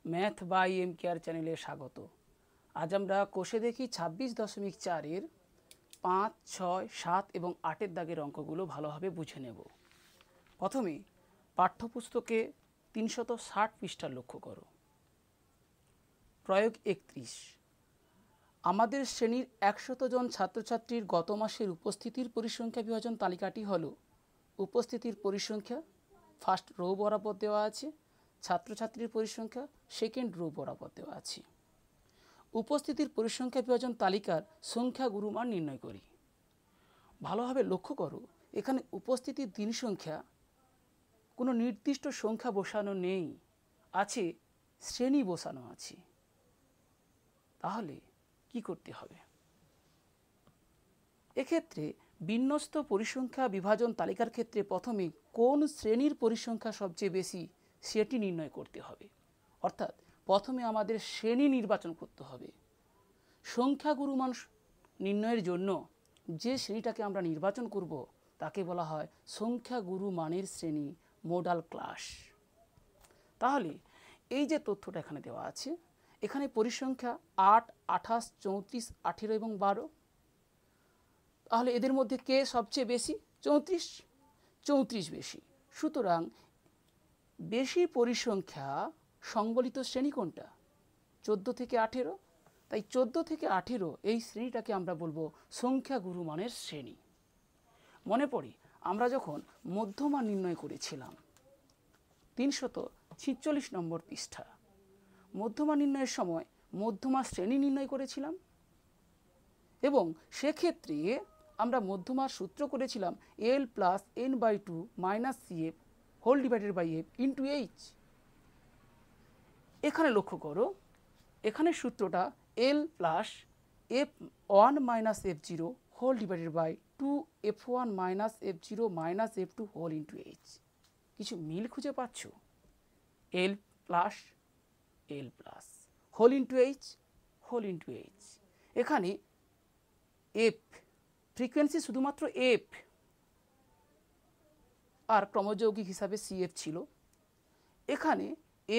Math by M care চ্যানেলে স্বাগত। আজ আমরা কোষে দেখি 26.4-এর 5, 6, 7 এবং 8-এর দাগের অঙ্কগুলো ভালোভাবে বুঝে নেব। প্রথমে পাঠ্যপুস্তকে 360 পৃষ্ঠা লক্ষ্য করো। প্রয়োগ 31। আমাদের শ্রেণীর 100 জন ছাত্রছাত্রীর গত মাসের উপস্থিতির পরিসংখ্যা বিভাজন তালিকাটি হলো। উপস্থিতির পরিসংখ্যা ফার্স্ট রো বরাবর দেওয়া আছে, ছাত্রছাত্রীর পরিসংখ্যা সেকেন্ড রো বরাবর দেওয়া আছে। উপস্থিতির পরিসংখ্যা বিভাজন তালিকার সংখ্যা গুরুমান নির্ণয় করি। ভালোভাবে লক্ষ্য করো, এখানে উপস্থিতির দিন সংখ্যা কোনো নির্দিষ্ট সংখ্যা বসানো নেই, আছে শ্রেণী বসানো আছে। তাহলে কি করতে হবে? এক্ষেত্রে বিন্যস্ত পরিসংখ্যা বিভাজন তালিকার ক্ষেত্রে প্রথমে কোন শ্রেণীর পরিসংখ্যা সবচেয়ে বেশি সেটি নির্ণয় করতে হবে। অর্থাৎ প্রথমে আমাদের শ্রেণী নির্বাচন করতে হবে। সংখ্যা গুরুমান নির্ণয়ের জন্য যে শ্রেণীটাকে আমরা নির্বাচন করব তাকে বলা হয় সংখ্যা গুরুমানের শ্রেণী, মডাল ক্লাস। তাহলে এই যে তথ্যটা এখানে দেওয়া আছে, এখানে পরিসংখ্যা 8, 28, 34, 18 এবং 12। তাহলে এদের মধ্যে কে সবচেয়ে বেশি? 34। 34 বেশি। সুতরাং বেশি পরিসংখ্যা সংবলিত শ্রেণী কোনটা? 14 থেকে 18। তাই 14 থেকে 18 এই শ্রেণীটাকে আমরা বলবো সংখ্যা গুরুমানের শ্রেণী। মনে পড়ি আমরা যখন মধ্যমান নির্ণয় করেছিলাম 346 নম্বর পৃষ্ঠা, মধ্যমা নির্ণয়ের সময় মধ্যমা শ্রেণী নির্ণয় করেছিলাম এবং সেক্ষেত্রে আমরা মধ্যমার সূত্র করেছিলাম L plus n/2 minus CF whole divided by F into H। এখানে লক্ষ্য করো, এখানে সূত্রটা L plus F1 minus F0 whole divided by 2F1 minus F0 minus F2 whole into H। কিছু মিল খুঁজে পাচ্ছ? L plus whole into H। এখানে F ফ্রিকোয়েন্সি শুধুমাত্র F আর ক্রমযৌগিক হিসাবে CF ছিল। এখানে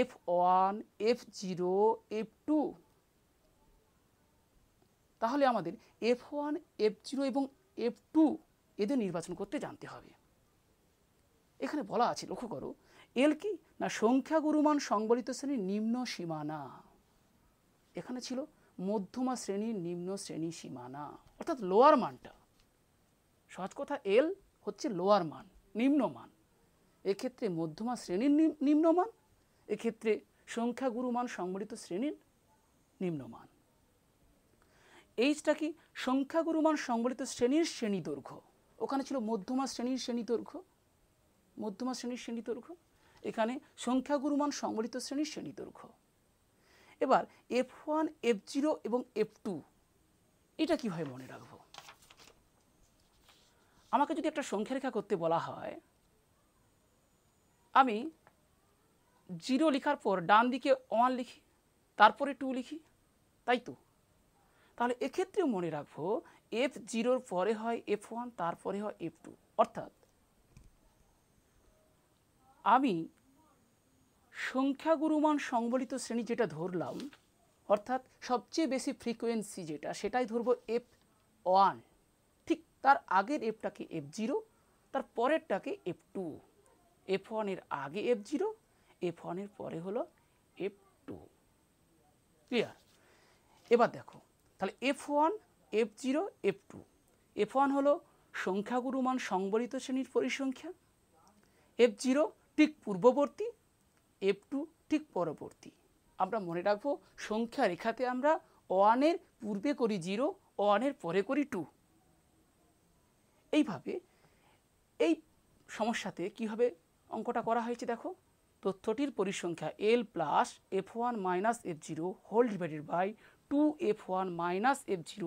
F1, F0, F2। তাহলে আমাদের F1, F0 এবং F2 এদের নির্বাচন করতে জানতে হবে। এখানে বলা আছে, লক্ষ্য করো, এল কি না সংখ্যা গুরুমান সংবলিত শ্রেণীর নিম্ন সীমানা। এখানে ছিল মধ্যমা শ্রেণীর নিম্ন শ্রেণী সীমানা, অর্থাৎ লোয়ার মানটা। সহজ কথা, এল হচ্ছে লোয়ার মান, নিম্ন মান। এক্ষেত্রে মধ্যমা শ্রেণীর নিম্ন মান, এক্ষেত্রে সংখ্যা গুরুমান সংবলিত শ্রেণীর নিম্নমান। এইচটা কি সংখ্যা গুরুমান সংবলিত শ্রেণীর শ্রেণী দৈর্ঘ্য। ওখানে ছিল মধ্যমা শ্রেণীর শ্রেণী দৈর্ঘ্য, মধ্যমা শ্রেণীর শ্রেণী দৈর্ঘ্য। এখানে সংখ্যা গুরুমান সংবলিত শ্রেণীর শ্রেণী দৈর্ঘ্য। এবার F1, F0 এবং F2 এটা কিভাবে মনে রাখবো? আমাকে যদি একটা সংখ্যা রেখা করতে বলা হয়, আমি 0 লেখার পর ডান দিকে 1 লিখি, তারপরে 2 লিখি, তাই তো? তাহলে এক্ষেত্রেও মনে রাখবো F0-র পরে হয় F1, তারপরে হয় F2। অর্থাৎ আমি সংখ্যা গুরুমান সংবলিত শ্রেণী যেটা ধরলাম, অর্থাৎ সবচেয়ে বেশি ফ্রিকোয়েন্সি যেটা, সেটাই ধরবো F1। ঠিক তার আগের Fটাকে F0, তার পরেরটাকে F2। F1 এর আগে F0, F1 এর পরে হলো F2। ক্লিয়ার? এবার দেখো, তাহলে F1, F0, F2। F1 হলো সংখ্যা গুরুমান সংবলিত শ্রেণীর পরিসংখ্যা, F0 ঠিক পূর্ববর্তী, F2 ঠিক পরবর্তী। আমরা মনে রাখবো সংখ্যা রেখাতে আমরা 1-এর পূর্বে করি 0, 1-এর পরে করি 2। এইভাবে এই সমস্যাতে কীভাবে অঙ্কটা করা হয়েছে দেখো, তথ্যটির পরিসংখ্যা L plus F1 minus F0 whole divided by 2F1 minus F0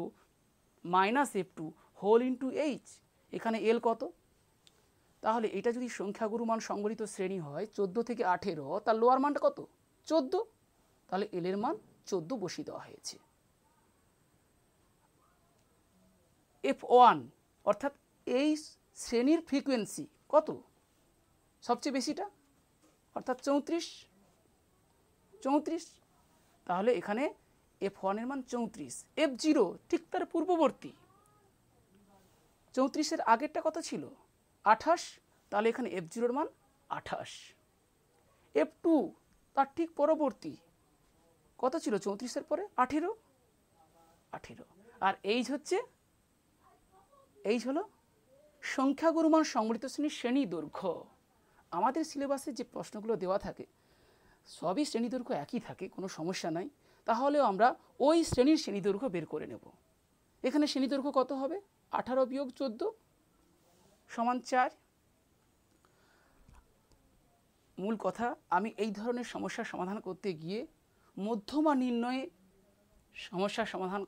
minus F2 whole into H। এখানে L কত? তাহলে এটা যদি সংখ্যা গুরুমান সংবলিত শ্রেণী হয় 14 থেকে 18, তার লোয়ার মানটা কত? 14। তাহলে L এর মান 14 বসিয়ে দেওয়া হয়েছে। F1 অর্থাৎ এই শ্রেণীর ফ্রিকোয়েন্সি কত? সবচেয়ে বেশিটা, অর্থাৎ 34। 34। তাহলে এখানে F1 এর মান 34, F0 ঠিক তার পূর্ববর্তী, 34-এর আগেরটা কত ছিল 28, তাহলে এখানে F0 এর মান 28। F2 তার ঠিক পরবর্তী কত ছিল 34-এর পরে 18, আর এইচ হলো সংখ্যাগুরুমান সংবলিত শ্রেণী দৈর্ঘ্য। আমাদের সিলেবাসে যে প্রশ্নগুলো দেওয়া থাকে সবই শ্রেণী দৈর্ঘ্য একই থাকে, কোনো সমস্যা নাই। তাহলেও আমরা ওই শ্রেণীর শ্রেণী দৈর্ঘ্য বের করে নেব। এখানে শ্রেণী দৈর্ঘ্য কত হবে 18 বিয়োগ 14 সমান 4। মূল কথা, আমি এই ধরনের সমস্যার সমাধান করতে গিয়ে মধ্যমা নির্ণয়ে সমস্যার সমাধান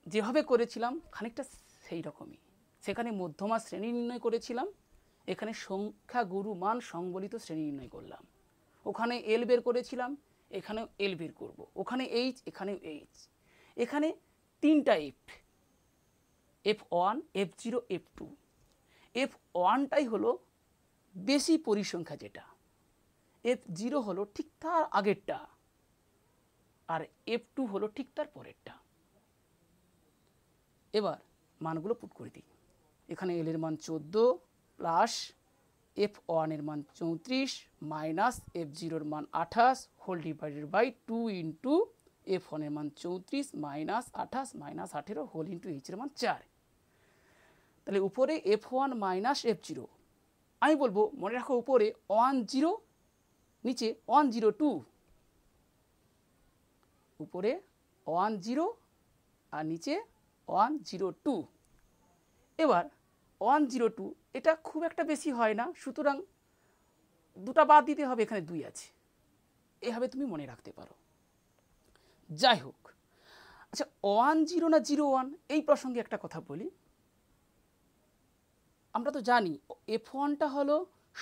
যেভাবে করেছিলাম খানিকটা সেই রকমই। সেখানে মধ্যমা শ্রেণী নির্ণয় করেছিলাম, এখানে সংখ্যাগুরু মান সংবলিত শ্রেণী নির্ণয় করলাম। ওখানে এল বের করেছিলাম, এখানেও এল বের করব। ওখানে এইচ, এখানেও এইচ। এখানে তিনটা F1, F0, F2। F1টাই হলো বেশি পরিসংখ্যা যেটা, F0 হলো ঠিক তার আগেরটা, আর F2 হলো ঠিক তার পরেরটা। এবার মানগুলো পুট করে দিই। এখানে এল এর মান 14 প্লাস F1 এর মান 34 মাইনাস F0 এর মান 28 whole divided by 2 into F1 এর মান 34 minus 28 minus 18 whole into H এর মান 4। তাহলে উপরে F1 মাইনাস F0, আমি বলবো মনে রাখো উপরে 10, নিচে 102, উপরে 10 আর নিচে 102। এবার 102 এটা খুব একটা বেশি হয় না, সুতরাং দুটা বাদ দিতে হবে, এখানে 2 আছে, এভাবে তুমি মনে রাখতে পারো। যাই হোক, আচ্ছা 10 না 01 এই প্রসঙ্গে একটা কথা বলি। আমরা তো জানি F1টা হলো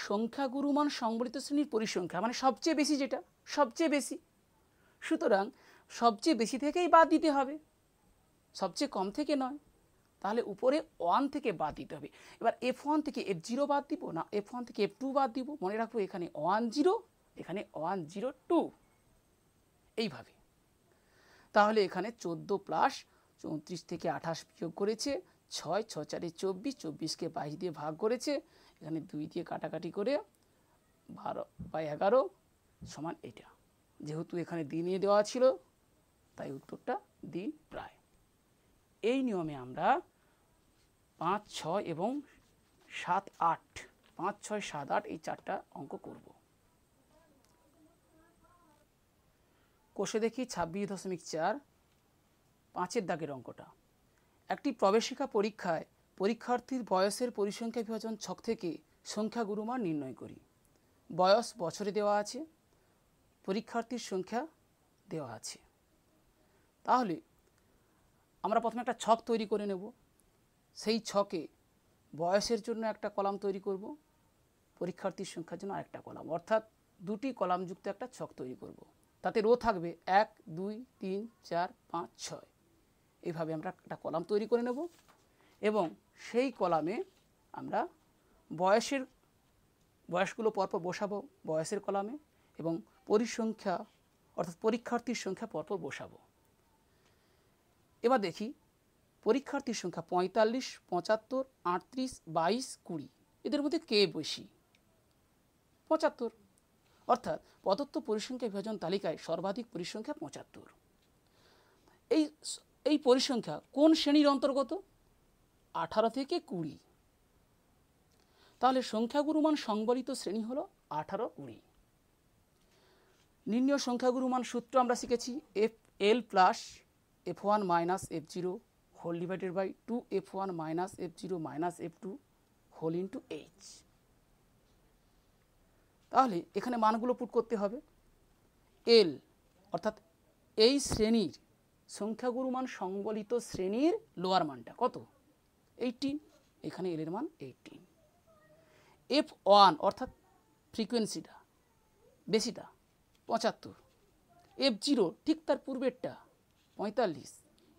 সংখ্যাগুরুমান সংবলিত শ্রেণীর পরিসংখ্যা, মানে সবচেয়ে বেশি, যেটা সবচেয়ে বেশি। সুতরাং সবচেয়ে বেশি থেকেই বাদ দিতে হবে, সবচেয়ে কম থেকে নয়। তাহলে উপরে 1 থেকে বাদ দিতে হবে। এবার F1 থেকে F0 বাদ দিব না F1 থেকে F2 বাদ দিব, মনে রাখবো এখানে 10, এখানে 102, এইভাবে। তাহলে এখানে 14 প্লাস 34 থেকে 28 বিয়োগ করেছে 6, 6 4 24, 24কে 22 দিয়ে ভাগ করেছে, এখানে 2 দিয়ে কাটাকাটি করে 12/11 সমান এটা। যেহেতু এখানে দিনে দেওয়া ছিল তাই উত্তরটা দিন প্রায়। এই নিয়মে আমরা 5, 6 এবং 7, 8, 5, 6, 7, 8 এই 4টা অঙ্ক করব। কোষে দেখি 26.4 5-এর দাগের অঙ্কটা। একটি প্রবেশিকা পরীক্ষায় পরীক্ষার্থীর বয়সের পরিসংখ্যা বিভাজন ছক থেকে সংখ্যাগুরুমান নির্ণয় করি। বয়স বছরে দেওয়া আছে, পরীক্ষার্থীর সংখ্যা দেওয়া আছে। তাহলে আমরা প্রথমে একটা ছক তৈরি করে নেব। সেই ছকে বয়সের জন্য একটা কলাম তৈরি করব, পরীক্ষার্থীর সংখ্যার জন্য আরেকটা কলাম, অর্থাৎ 2টি কলামযুক্ত একটা ছক তৈরি করব। তাতে রো থাকবে 1, 2, 3, 4, 5, 6। এইভাবে আমরা একটা কলাম তৈরি করে নেব এবং সেই কলামে আমরা বয়সগুলো পরপর বসাবো বয়সের কলামে, এবং পরিসংখ্যা অর্থাৎ পরীক্ষার্থীর সংখ্যা পরপর বসাবো। এবার দেখি পরীক্ষার্থীর সংখ্যা 45, 75, 38, 22, 20, এদের মধ্যে কে বেশি? 75, অর্থাৎ প্রদত্ত পরিসংখ্যা বিভাজন তালিকায় সর্বাধিক পরিসংখ্যা 75। এই পরিসংখ্যা কোন শ্রেণীর অন্তর্গত? 18 থেকে 20। তাহলে সংখ্যাগুরুমান সংবলিত শ্রেণী হলো 18, 20। নির্ণয় সংখ্যাগুরুমান সূত্র আমরা শিখেছি L plus F1 minus F0 whole divided by 2 F1 minus F0 minus F2 whole into H। তাহলে এখানে মানগুলো পুট করতে হবে। L অর্থাৎ এই শ্রেণীর সংখ্যাগুরুমান সংবলিত শ্রেণীর লোয়ার মানটা কত? 18, এখানে L এর মান 18। F1 অর্থাৎ ফ্রিকোয়েন্সিটা বেশিটা 75, F0 ঠিক তার পূর্বেরটা 45,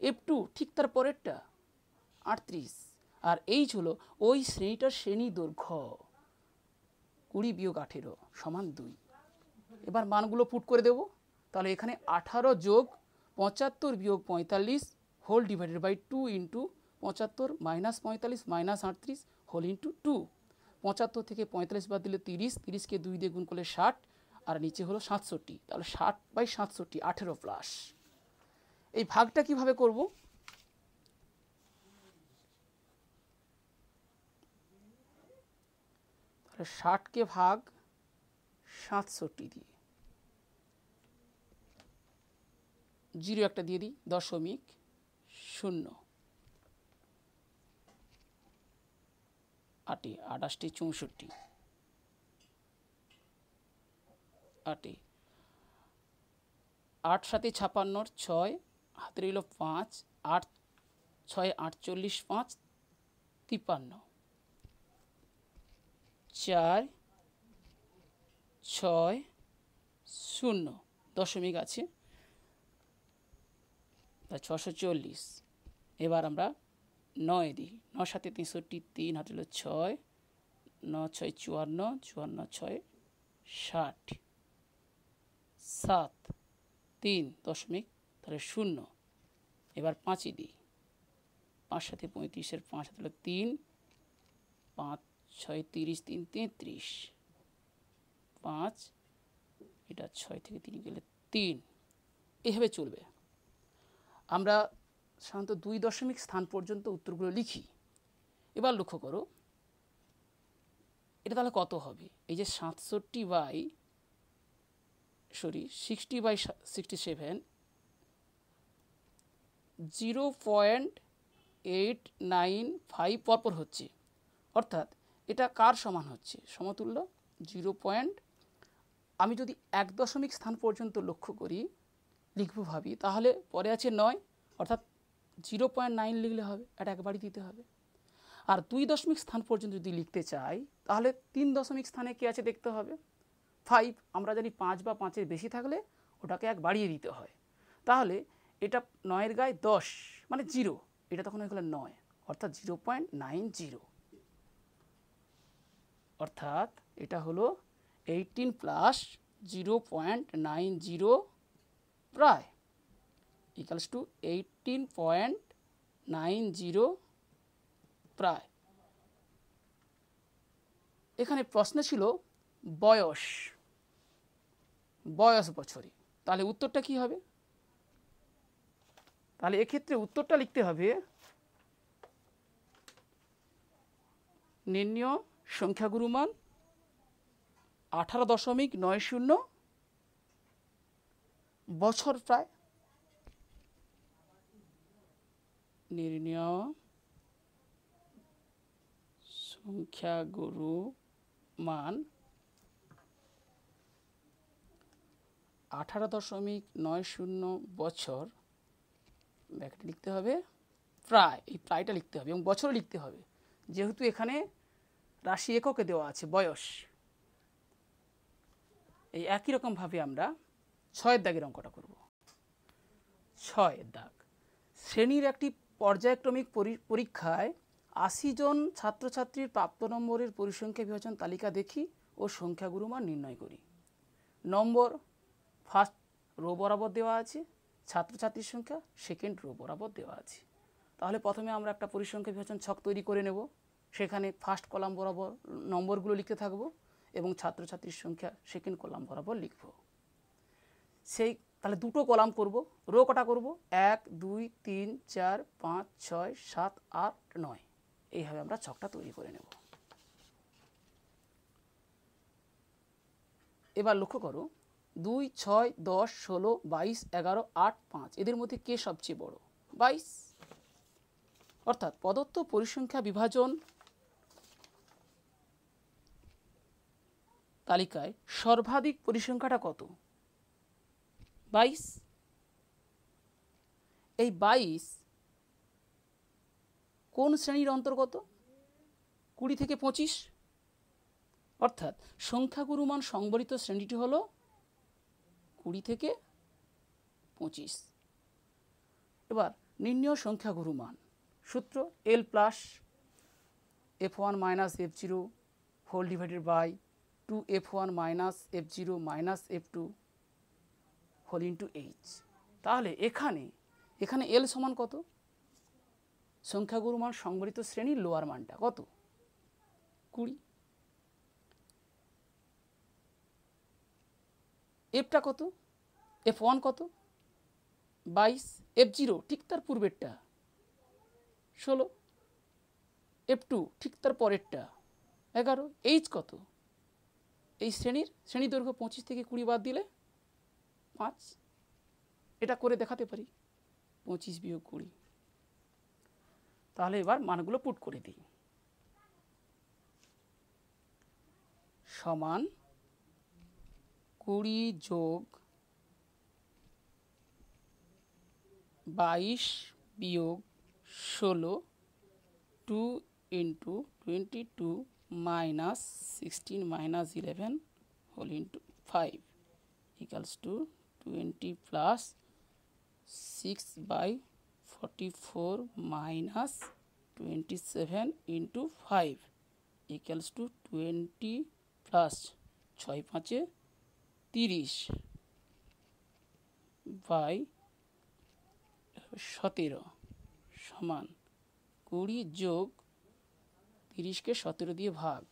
F2 ঠিক তার পরেরটা 38, আর H হলো ওই শ্রেণীটার শ্রেণী দৈর্ঘ্য 20 বিয়োগ 18 সমান 2। এবার মানগুলো পুট করে দেব। তাহলে এখানে 18 যোগ 75 বিয়োগ 45 whole divided by 2 into 75 minus 45 minus 38 whole into 2। 75 থেকে 45 বাদ দিলে 30, 30কে 2 দিয়ে গুণ করলে 60, আর নিচে হলো 67। তাহলে 60/67 18 প্লাস। এই ভাগটা কিভাবে করব? তাহলে 60কে ভাগ 67 দিয়ে, 0 একটা দিয়ে দিই, 0.0 8 28 64 8 8 7 56 6 হাতে রইল 5 8 6 48 5 53 4 6 0 দশমিক আছে, তা 640। এবার আমরা 9 দিই, 9 7 63 3 হাতে রইল 6 9 6 54 54 6 60 7 3 দশমিক, তাহলে 0। এবার 5 দিই, 5 7 35 5 হাতে রইল 3 5 6 30 3 33 5, এটা 6 থেকে 3 গেলে 3। এভাবে চলবে। আমরা সাধারণত 2 দশমিক স্থান পর্যন্ত উত্তরগুলো লিখি। এবার লক্ষ্য করো এটা তাহলে কত হবে? এই যে 60/67 0.895 পরপর হচ্ছে, অর্থাৎ এটা কার সমান হচ্ছে? সমতুল্য 0. আমি যদি 1 দশমিক স্থান পর্যন্ত লক্ষ্য করি লিখব ভাবি, তাহলে পরে আছে 9, অর্থাৎ 0.9 লিখলে হবে, এটা একবারই দিতে হবে। আর 2 দশমিক স্থান পর্যন্ত যদি লিখতে চাই তাহলে 3 দশমিক স্থানে কি আছে দেখতে হবে, 5। আমরা জানি 5 বা 5-এর বেশি থাকলে ওটাকে 1 বাড়িয়ে দিতে হয়। তাহলে এটা 9-এর গায়ে 10 মানে 0, এটা তখন হয়ে গেল 9, অর্থাৎ 0.90, অর্থাৎ এটা হলো 18 প্লাস 0.90 প্রায় ইকুয়ালস টু 18.90 প্রায়। এখানে প্রশ্ন ছিল বয়স বছরে, তাহলে উত্তরটা কি হবে? তাহলে এক্ষেত্রে উত্তরটা লিখতে হবে নির্ণয় সংখ্যাগুরু মান 18.90 বছর প্রায়। নির্ণয় সংখ্যাগুরু মান 18.90 বছর, ব্র্যাকেটে লিখতে হবে প্রায়, এই প্রায়টা লিখতে হবে এবং বছরও লিখতে হবে, যেহেতু এখানে রাশি এককে দেওয়া আছে বয়স। এই একই রকমভাবে আমরা 6-এর দাগের অঙ্কটা করব। 6-এর দাগ, শ্রেণীর একটি পর্যায়ক্রমিক পরীক্ষায় 80 জন ছাত্রছাত্রীর প্রাপ্ত নম্বরের পরিসংখ্যা বিভাজন তালিকা দেখি ও সংখ্যাগুরু মান নির্ণয় করি। নম্বর ফার্স্ট রো বরাবর দেওয়া আছে, ছাত্রছাত্রীর সংখ্যা সেকেন্ড রো বরাবর দেওয়া আছে। তাহলে প্রথমে আমরা একটা পরিসংখ্যা বিভাজন ছক তৈরি করে নেব, সেখানে ফার্স্ট কলাম বরাবর নম্বরগুলো লিখতে থাকব এবং ছাত্রছাত্রীর সংখ্যা সেকেন্ড কলাম বরাবর লিখব। তাহলে দুটো কলাম করব, রো কটা করব? 1 2 3 4 5 6 7 8 9, এইভাবে আমরা ছকটা তৈরি করে নেব। এবার লক্ষ্য করো 2 6 10 16 22 11 8 5, এদের মধ্যে কে সবচেয়ে বড়? 22। অর্থাৎ প্রদত্ত পরিসংখ্যা বিভাজন তালিকায় সর্বাধিক পরিসংখ্যাটা কত? 22। এই 22 কোন শ্রেণীর অন্তর্গত? 20 থেকে 25, অর্থাৎ সংখ্যাগুরু মান সংবলিত শ্রেণীটি হলো 20 থেকে 25। এবার নির্ণয় সংখ্যাগুরু মান সূত্র L plus F1 minus F0 whole divided by 2F1 minus F0 minus F2 whole into H. তাহলে এখানে এখানে এল সমান কত? সংখ্যাগুরু মান সংবলিত শ্রেণীর লোয়ার মানটা কত? 20। এফটা কত? F1 কত? 22। F0 ঠিক তার পূর্বেরটা 16। F2 ঠিক তার পরেরটা 11। এইচ কত? এই শ্রেণী দৈর্ঘ্য 25 থেকে 20 বাদ দিলে 5। এটা করে দেখাতে পারি, 25 বিয়োগ 20। তাহলে এবার মানগুলো পুট করে দিই। সমান 20 যোগ 22 বিয়োগ 16, 2 into 22 minus 16 minus 11 whole into 5 equals to 20 plus 6/44 minus 27 into 5 equals to 20 প্লাস 6 5 30 বাই 17 সমান 20 যোগ 30কে 17 দিয়ে ভাগ,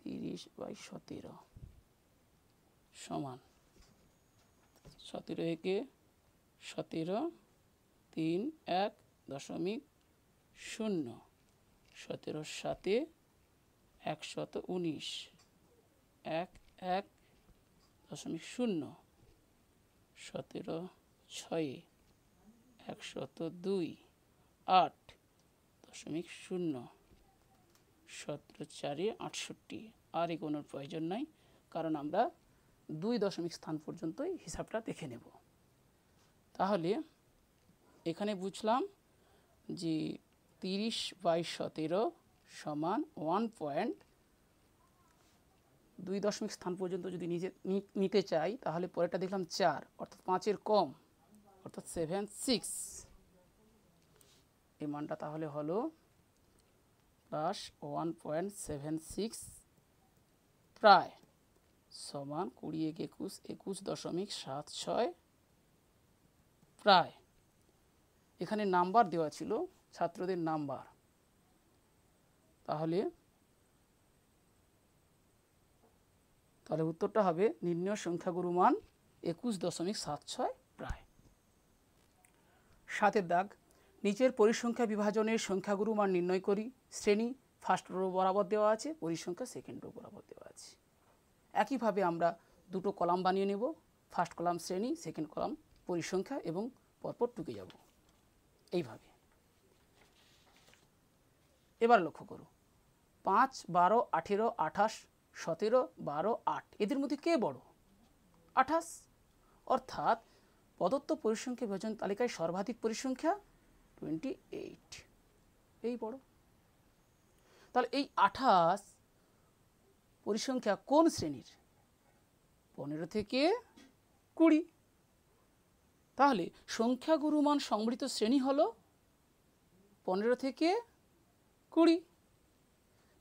30/17 সমান 17 একে 17, 3 1.0, 17 সাথে 119, 1 1.0, 17 6 102, 8.0, 17 4 68। আর এগোনোর প্রয়োজন নাই, কারণ আমরা 2 দশমিক স্থান পর্যন্তই হিসাবটা দেখে নেব। তাহলে এখানে বুঝলাম যে 30/17 সমান 1.2 দশমিক স্থান পর্যন্ত যদি নিতে চাই, তাহলে পরেরটা দেখলাম 4, অর্থাৎ 5-এর কম, অর্থাৎ 7 6। এই মানটা তাহলে হলো প্লাস 1.76 প্রায় সমান 20 21 21.76 প্রায়। এখানে নাম্বার দেওয়া ছিল, ছাত্রদের নাম্বার। তাহলে উত্তরটা হবে নির্ণয় সংখ্যাগুরু মান 21.76 প্রায়। 7-এর দাগ, নিচের পরিসংখ্যা বিভাজনের সংখ্যাগুরু মান নির্ণয় করি। শ্রেণী ফার্স্ট রো বরাবর দেওয়া আছে, পরিসংখ্যা সেকেন্ড রো বরাবর দেওয়া আছে। একইভাবে আমরা দুটো কলাম বানিয়ে নেব, ফার্স্ট কলাম শ্রেণী, সেকেন্ড কলাম পরিসংখ্যা, এবং পরপর টুকে যাব এইভাবে। এবার লক্ষ্য করো, 5 12 18 28 17 12 8, এদের মধ্যে কে বড়? 28। অর্থাৎ প্রদত্ত পরিসংখ্যা বিভাজন তালিকায় সর্বাধিক পরিসংখ্যা 28, এই বড়। তাহলে এই 28 পরিসংখ্যা কোন শ্রেণীর? 15 থেকে 20। তাহলে সংখ্যাগুরু মান সংবলিত শ্রেণী হলো 15 থেকে 20।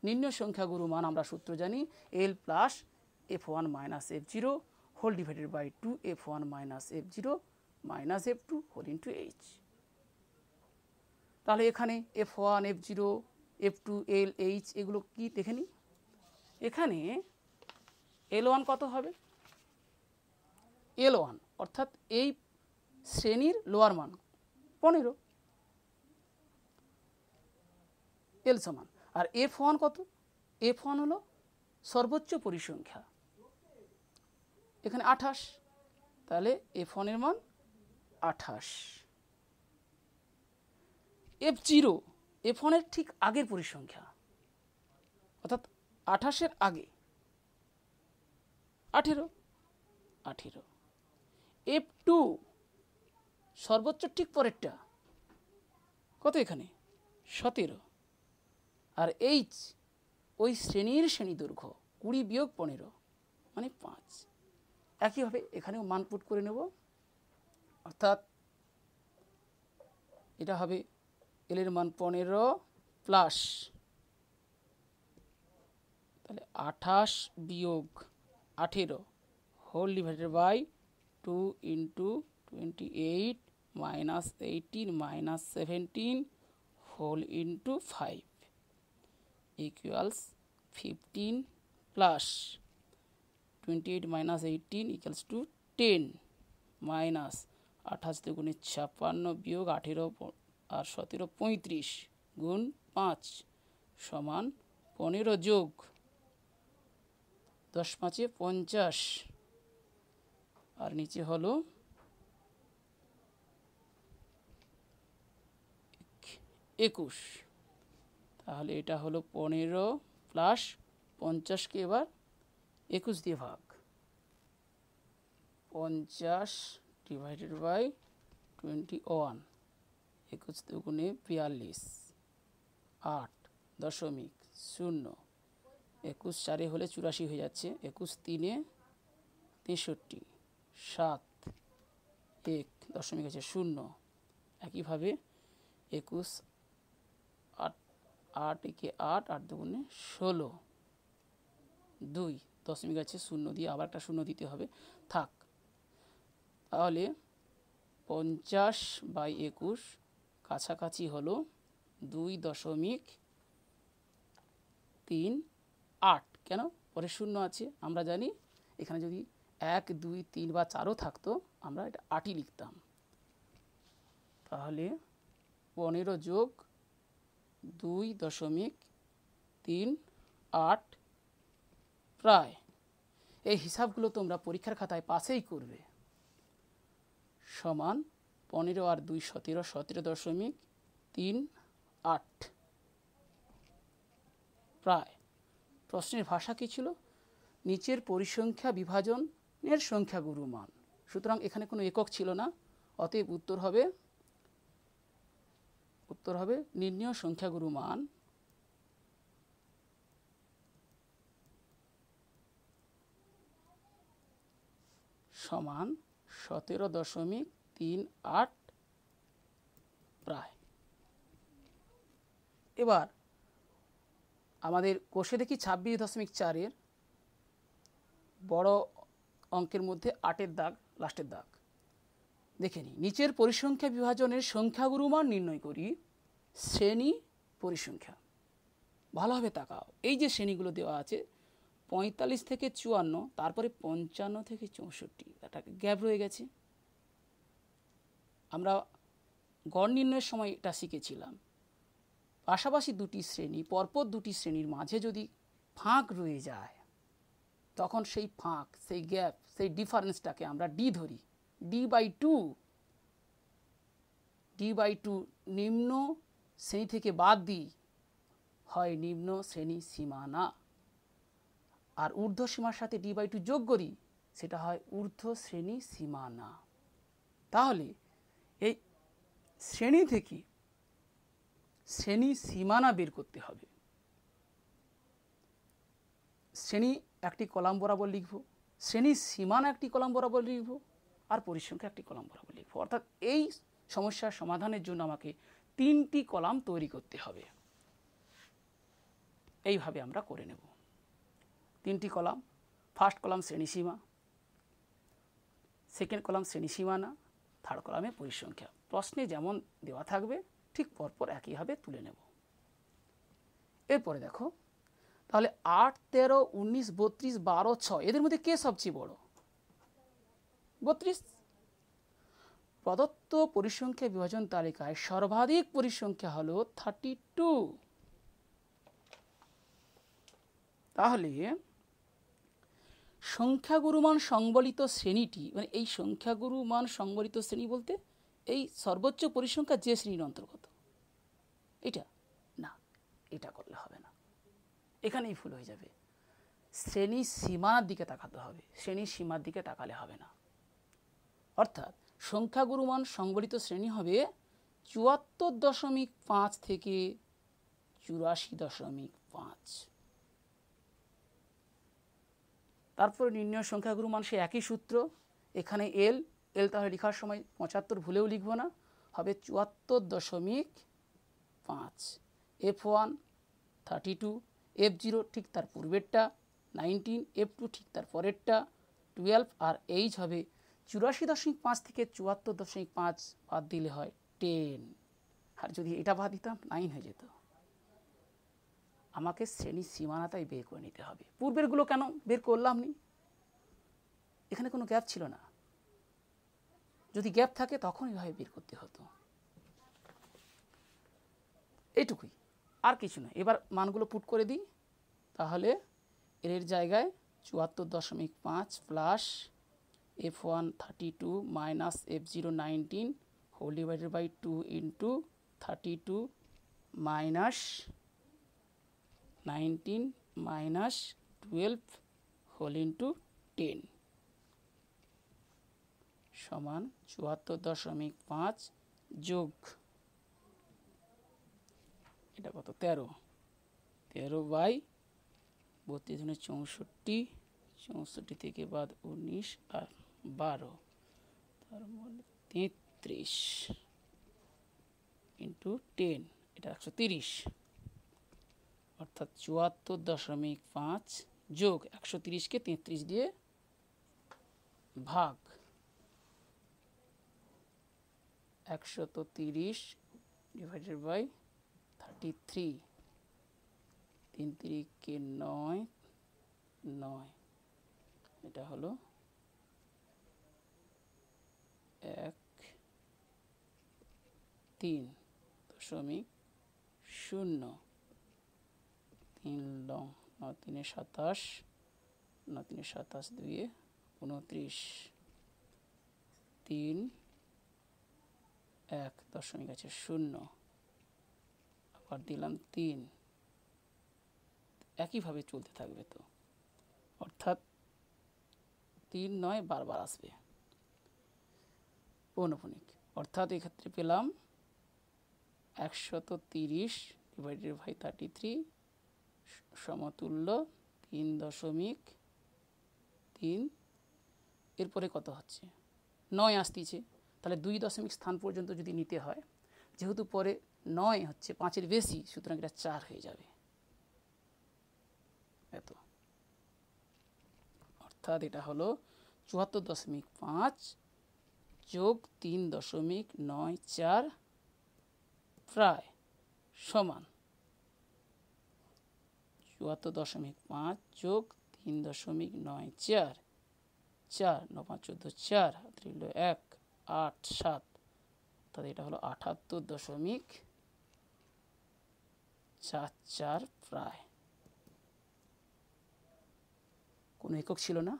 নির্ণয় সংখ্যাগুরু মান আমরা সূত্র জানি, L plus F1 minus F0 whole divided by 2 F1 minus F0 minus F2 whole into H। তাহলে এখানে F1 F0 F2 L H এগুলো কি দেখে নিই। এখানে L1 কত হবে? L1 অর্থাৎ এই শ্রেণীর লোয়ার মান 15, L সমান। আর F1 কত? F1 হলো সর্বোচ্চ পরিসংখ্যা, এখানে 28, তাহলে F1 এর মান 28। F0 F1 এর ঠিক আগের পরিসংখ্যা, অর্থাৎ 28-এর আগে 18। F2 সর্বোচ্চ ঠিক পরেরটা কত? এখানে 17। আর H ওই শ্রেণীর শ্রেণী দৈর্ঘ্য 20 বিয়োগ 15 মানে 5। একইভাবে এখানেও মান পুট করে নেব, অর্থাৎ এটা হবে L এর মান 15 প্লাস তাহলে 28 বিয়োগ 18 whole divided by 2 into 28 minus 18 minus 17 whole into 5 equals 15 plus 28 minus 18 equals to 10 minus 28 দুগুণে 56 বিয়োগ 18 আর 17 35 গুণ 5 সমান 15 যোগ 10 5 50 আর নিচে হলো 21। তাহলে এটা হলো 15 প্লাস 50কে এবার 21 দিয়ে ভাগ, 50 ডিভাইডেড বাই 21, 21 দুগুণে 42, 8.0, 21 4 হলে 84 হয়ে যাচ্ছে, 21 3 63, 7 1 দশমিক আছে 0। একইভাবে 21 8 8 একে 8, 8 দুগুণে 16, 2 দশমিক আছে 0 দিয়ে আবার একটা 0 দিতে হবে, থাক। তাহলে 50/21 কাছাকাছি হলো 2.38। কেন? পরে 0 আছে, আমরা জানি এখানে যদি 1 2 3 বা 4ও থাকতো আমরা এটা 8ই লিখতাম। তাহলে 15 যোগ 2.38 প্রায়, এই হিসাবগুলো তোমরা পরীক্ষার খাতায় পাশেই করবে, সমান 15 আর 2 17, 17.38 প্রায়। প্রশ্নের ভাষা কী ছিল? নিচের পরিসংখ্যা বিভাজনের সংখ্যাগুরু মান। সুতরাং এখানে কোনো একক ছিল না, অতএব উত্তর হবে নির্ণেয় সংখ্যাগুরু মান সমান 17.38 প্রায়। এবার আমাদের কোষে দেখি 26.4 বড় অঙ্কের মধ্যে 8 দাগ, লাস্টের দাগ দেখে নিই। নিচের পরিসংখ্যা বিভাজনের সংখ্যাগুরু মান নির্ণয় করি শ্রেণী পরিসংখ্যা। ভালোভাবে তাকাও, এই যে শ্রেণীগুলো দেওয়া আছে 45 থেকে 54, তারপরে 55 থেকে 64, একটা গ্যাপ রয়ে গেছে। আমরা গড় নির্ণয়ের সময় এটা শিখেছিলাম, পাশাপাশি দুটি শ্রেণী, পরপর দুটি শ্রেণীর মাঝে যদি ফাঁক রয়ে যায় তখন সেই ফাঁক, সেই গ্যাপ, সেই ডিফারেন্সটাকে আমরা ডি ধরি, d/2 নিম্ন শ্রেণী থেকে বাদ দিই, হয় নিম্ন শ্রেণী সীমানা, আর ঊর্ধ্ব সীমার সাথে d/2 যোগ করি, সেটা হয় ঊর্ধ্ব শ্রেণী সীমানা। তাহলে এই শ্রেণী থেকে শ্রেণী সীমানা বের করতে হবে। শ্রেণী একটি কলাম বরাবর লিখব, শ্রেণী সীমানা একটি কলাম বরাবর লিখব, আর পরিসংখ্যা একটি কলাম বরাবর লিখব। অর্থাৎ এই সমস্যার সমাধানের জন্য আমাকে 3টি কলাম তৈরি করতে হবে। এইভাবে আমরা করে নেব 3টি কলাম। ফার্স্ট কলাম শ্রেণী সীমা, সেকেন্ড কলাম শ্রেণী সীমানা, থার্ড কলামে পরিসংখ্যা। প্রশ্নে যেমন দেওয়া থাকবে ঠিক পরপর একইভাবে তুলে নেব। এরপরে দেখো, তাহলে 8 13 19 32 12 6 এদের মধ্যে কে সবচেয়ে বড়? 32। প্রদত্ত পরিসংখ্যা বিভাজন তালিকায় সর্বাধিক পরিসংখ্যা হলো 32। তাহলে সংখ্যাগুরু মান সংবলিত শ্রেণীটি, মানে এই সংখ্যাগুরু মান সংবলিত শ্রেণী বলতে এই সর্বোচ্চ পরিসংখ্যা যে শ্রেণীর অন্তর্গত, এটা না, এটা করলে হবে না, এখানেই ভুল হয়ে যাবে। শ্রেণী সীমার দিকে তাকাতে হবে, শ্রেণী সীমার দিকে তাকালে হবে না। অর্থাৎ সংখ্যাগুরু মান সংবলিত শ্রেণী হবে 74.5 থেকে 84.5। তারপরে নির্ণয় সংখ্যাগুরু মান সে একই সূত্র, এখানে এল তাহলে লেখার সময় 75 ভুলেও লিখব না, হবে 74.5, F1 32, F0 ঠিক তার পূর্বেরটা, 19, F2 ঠিক তার পরেরটা, 12, আর এইচ হবে 84.5 থেকে 74.5 বাদ দিলে হয় 10, আর যদি এটা বাদ দিতাম 9 হয়ে যেত। আমাকে শ্রেণীর সীমানাটাই বের করে নিতে হবে। পূর্বেরগুলো কেন বের করলাম নি? এখানে কোনো গ্যাপ ছিল না, যদি গ্যাপ থাকে তখন এইভাবে বের করতে হতো। এইটুকুই, আর কিছু না। এবার মানগুলো পুট করে দিই, তাহলে এর জায়গায় 74.5 plus F1 32 minus F0 19 whole divided by 2 into 32 minus 19 minus 12 whole into 10 সমান 74.5 যোগ এটা কত 13 বাই 32 64, 64 থেকে বাদ 19 আর 12, তার মানে 33 ইন্টু 10, এটা 130, অর্থাৎ 74.5 যোগ 130কে 33 দিয়ে ভাগ 130 ডিভাইডেড বাই 33, 3 3 9, 9, এটা হলো 1.3.0, 3 লং 9 3 27, 9 3 27 2 29, 3 1 আছে 0, আবার দিলাম 3, একইভাবে চলতে থাকবে। তো অর্থাৎ 3 9 বারবার আসবে পৌনঃপুনিক, অর্থাৎ এক্ষেত্রে পেলাম 130 ডিভাইডেড বাই 33 সমতুল্য 3.3। এরপরে কত হচ্ছে 9 আসতেছে, তাহলে 2 দশমিক স্থান পর্যন্ত যদি নিতে হয়, যেহেতু পরে 9 হচ্ছে 5-এর বেশি, সুতরাং এটা 4 হয়ে যাবে। এত, অর্থাৎ এটা হলো 74.5 যোগ 3.94 প্রায় সমান 74.5 যোগ 3.94, 4 9 5 14 4 3 1 8 7, তাহলে এটা হলো 78.44 প্রায়। কোনো একক ছিল না,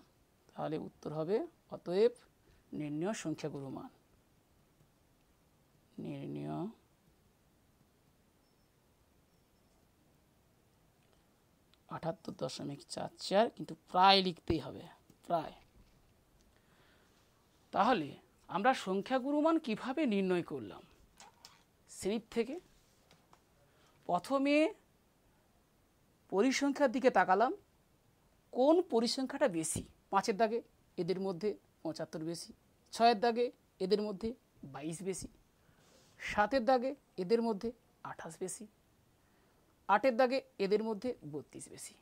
তাহলে উত্তর হবে অতএব নির্ণেয় সংখ্যাগুরু মান, নির্ণেয় (78.44), কিন্তু প্রায় লিখতেই হবে, প্রায়। তাহলে আমরা সংখ্যাগুরু মান কিভাবে নির্ণয় করলাম? শ্রেণীর থেকে প্রথমে পরিসংখ্যার দিকে তাকালাম, কোন পরিসংখ্যাটা বেশি। 5-এর দাগে এদের মধ্যে 75 বেশি, 6-এর দাগে এদের মধ্যে 22 বেশি, 7-এর দাগে এদের মধ্যে 28 বেশি, 8-এর দাগে এদের মধ্যে 32 বেশি।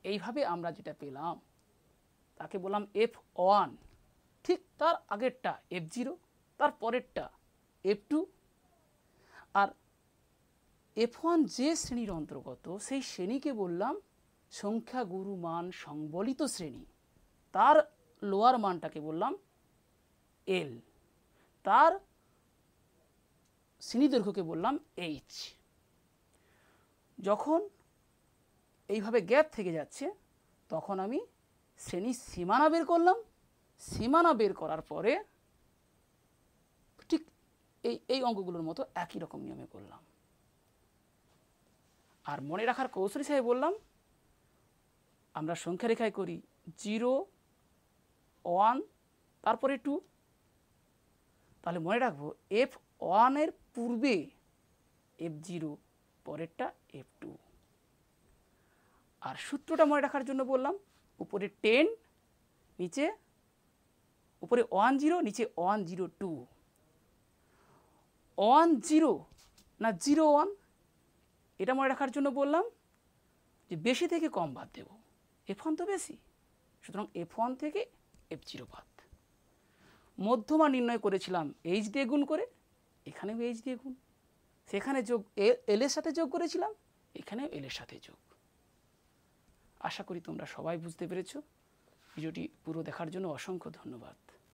এইভাবে আমরা যেটা পেলাম তাকে বললাম F1, ঠিক তার আগেরটা F0, তার পরেরটা F2, আর F1 যে শ্রেণীর অন্তর্গত সেই শ্রেণীকে বললাম সংখ্যাগুরু মান সংবলিত শ্রেণী। তার লোয়ার মানটাকে বললাম L, তার শ্রেণীদৈর্ঘ্যকে বললাম H। যখন এইভাবে গ্যাপ থেকে যাচ্ছে তখন আমি শ্রেণীর সীমানা বের করলাম। সীমানা বের করার পরে ঠিক এই অঙ্কগুলোর মতো একই রকম নিয়মে করলাম। আর মনে রাখার কৌশল হিসেবে বললাম, আমরা সংখ্যা রেখায় করি 0 1 তারপরে 2, তাহলে মনে রাখবো F1 এর পূর্বে F0, পরেরটা F2। আর সূত্রটা মনে রাখার জন্য বললাম, উপরে 10, নিচে উপরে 1 0, নিচে 1 0 2, 1 0 না 0 1, এটা মনে রাখার জন্য বললাম যে বেশি থেকে কম বাদ দেব, F1 তো বেশি, সুতরাং F1 থেকে F0 বাদ। মধ্যমা নির্ণয় করেছিলাম H দিয়ে গুণ করে, এখানেও H দিয়ে গুণ, সেখানে যোগ L এর সাথে যোগ করেছিলাম, এখানেও L এর সাথে যোগ। আশা করি তোমরা সবাই বুঝতে পেরেছ। ভিডিওটি পুরো দেখার জন্য অসংখ্য ধন্যবাদ।